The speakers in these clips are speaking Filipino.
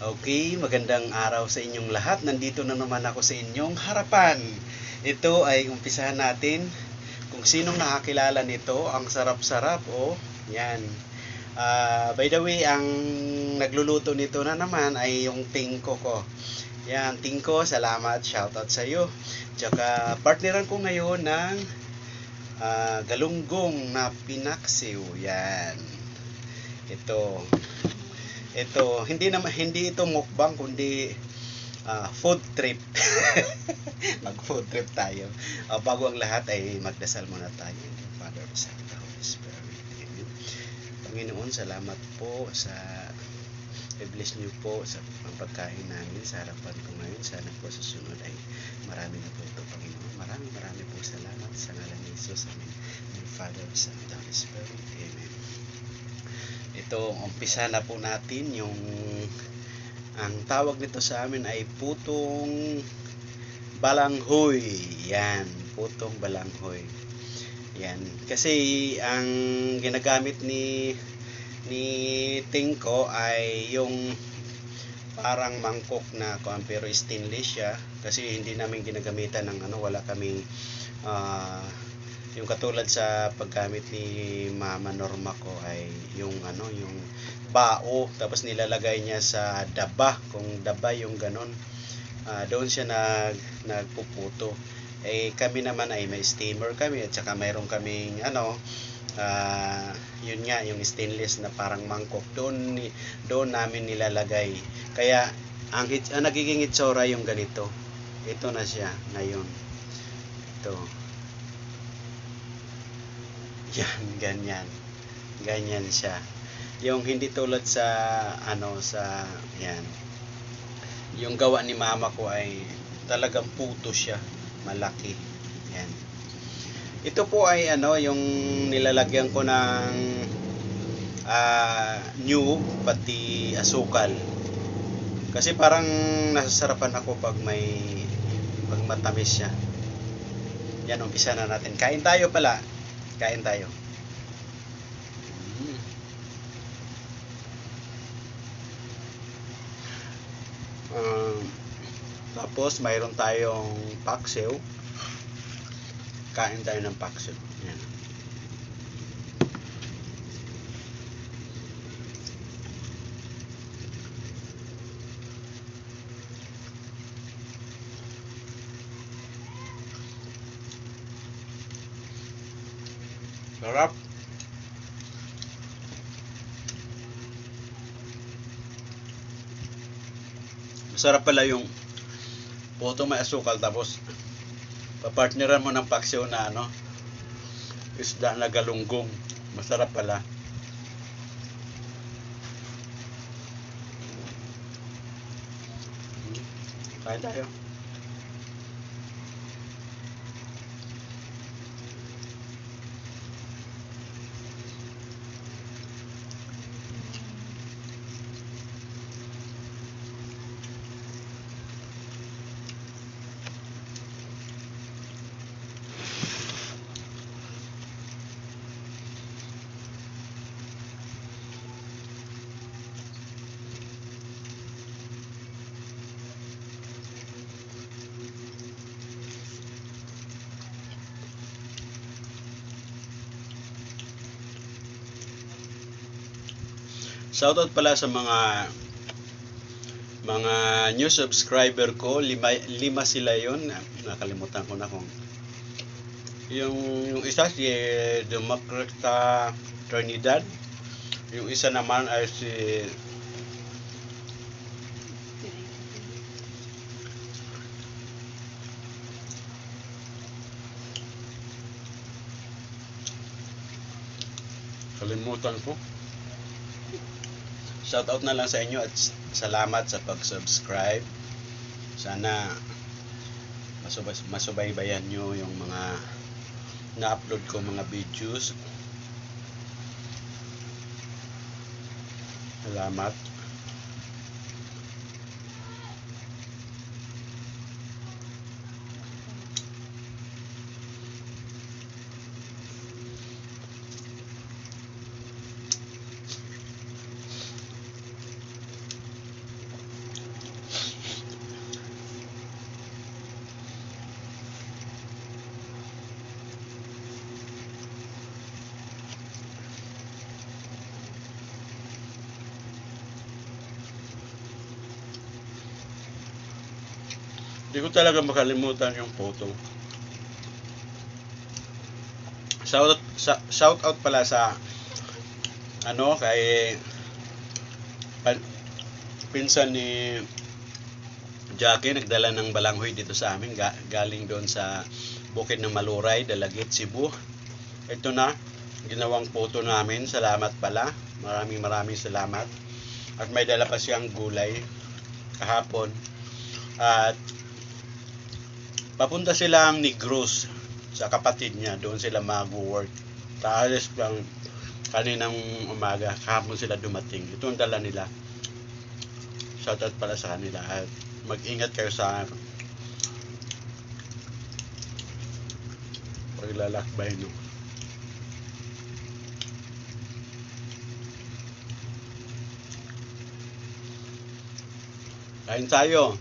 Okay, magandang araw sa inyong lahat. Nandito na naman ako sa inyong harapan. Ito ay umpisahan natin. Kung sinong nakakilala nito, ang sarap-sarap, oh. Yan. By the way, ang nagluluto nito na naman ay yung tingko ko. Yan, tingko, salamat, shoutout sa iyo. Tsaka partneran ko ngayon ng galunggong na pinaksiw. Yan. Ito. Ito, hindi ito mukbang kundi food trip. Mag-food trip tayo. Bago ang lahat ay magdasal muna tayo. In the Father, the Son, and the Holy Spirit. Amen. Panginoon, salamat po sa i-bless niyo po sa pagkain namin sa harapan ko ngayon. Sana po sa sunod ay marami na po ito, Panginoon. Marami po salamat sa ngalan ni Jesus. Amen. In the Father, the Son, and the Holy Spirit. Amen. Ito, umpisa na po natin yung ang tawag nito sa amin ay putong balanghoy. Yan, putong balanghoy. Yan. Kasi ang ginagamit ni Tingko ay yung parang mangkok na pero stainless siya kasi hindi namin ginagamitan ng wala kaming yung katulad sa paggamit ni Mama Norma ko ay yung yung bao tapos nilalagay niya sa daba, kung daba yung ganon, doon siya nagpuputo. Kami naman ay may steamer kami at saka mayroon kaming yun nga yung stainless na parang mangkok, doon namin nilalagay. Kaya ang nagiging itsura yung ganito. Ito na siya ngayon. Ito. Yan, ganyan. Ganyan siya. Yung hindi tulad sa sa yan. Yung gawa ni mama ko ay talagang puto siya, malaki. Yan. Ito po ay yung nilalagyan ko ng new pati asukal. Kasi parang nasasarapan ako pag matamis siya. Yan, umpisa na natin. Kain tayo pala. Kain tayo. Tapos mayroon tayong paksiw. Kain tayo ng paksiw. Yan. Sarap. Masarap pala yung puto may asukal tapos papartneran mo ng paksiw na isda na galunggong. Masarap pala. Kain tayo. Shoutout pala sa mga new subscriber ko, lima sila yon. Nakalimutan ko na kung yung isa si Democrata Trinidad, yung isa naman ay si kalimutan ko. Shoutout na lang sa inyo at salamat sa pag-subscribe. Sana masubaybayan nyo yung mga na-upload ko mga videos. Salamat. Hindi ko talaga makalimutan yung photo. Shout out pala sa kay pinsan ni Jackie, nagdala ng balanghoy dito sa amin, galing doon sa bukid ng Maluray, Dalagit, Cebu. Ito na, ginawang photo namin. Salamat pala. Maraming salamat. At may dala pa siyang gulay kahapon. At papunta sila ni Negros sa kapatid niya. Doon sila mag-work. Taalis lang kaninang umaga. Kahapon sila dumating. Ito ang dala nila. Shoutout pala sa kanila. At mag-ingat kayo sa paglalakbay, no? Kain tayo.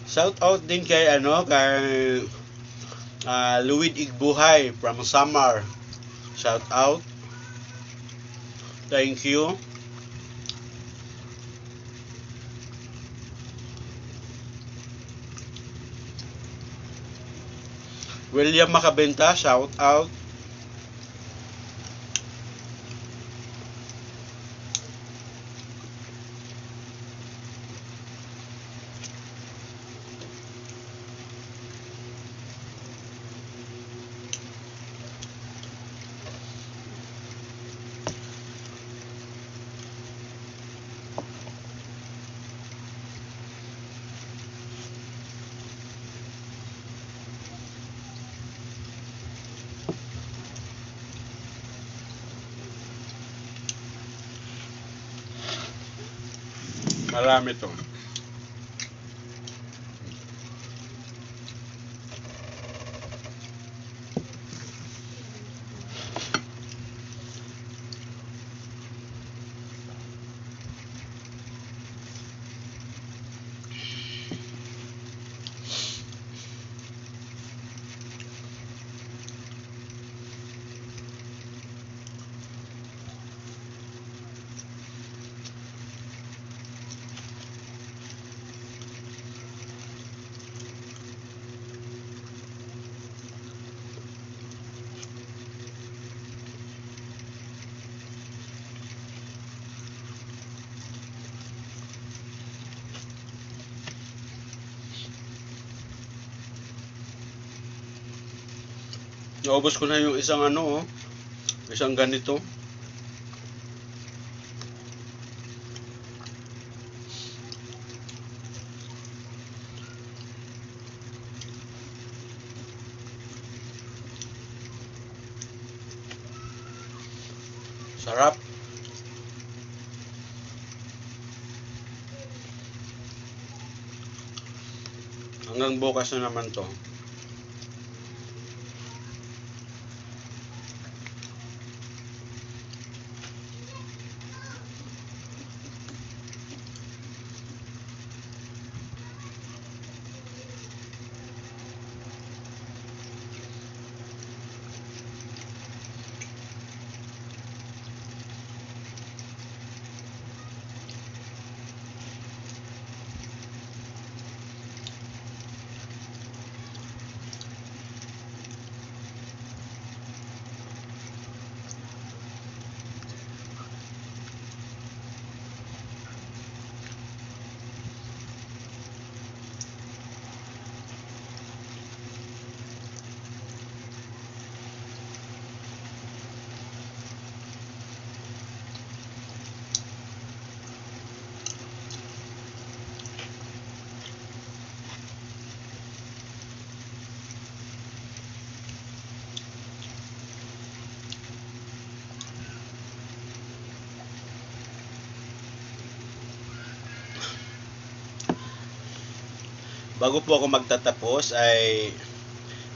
Shout out din kay Luwid Igbuhay from Samar. Shout out. Thank you. William Makabenta, shout out. Marami to. Naubos ko na yung isang isang ganito. Sarap. Hanggang bukas na naman to. Bago po ako magtatapos ay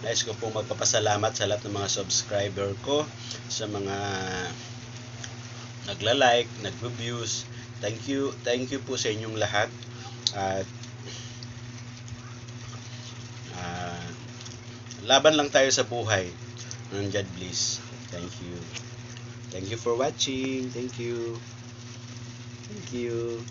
nais ko po magpapasalamat sa lahat ng mga subscriber ko, sa mga nagla-like, nagvo-views. Thank you po sa inyong lahat. At laban lang tayo sa buhay. God bless. Thank you. Thank you for watching. Thank you. Thank you.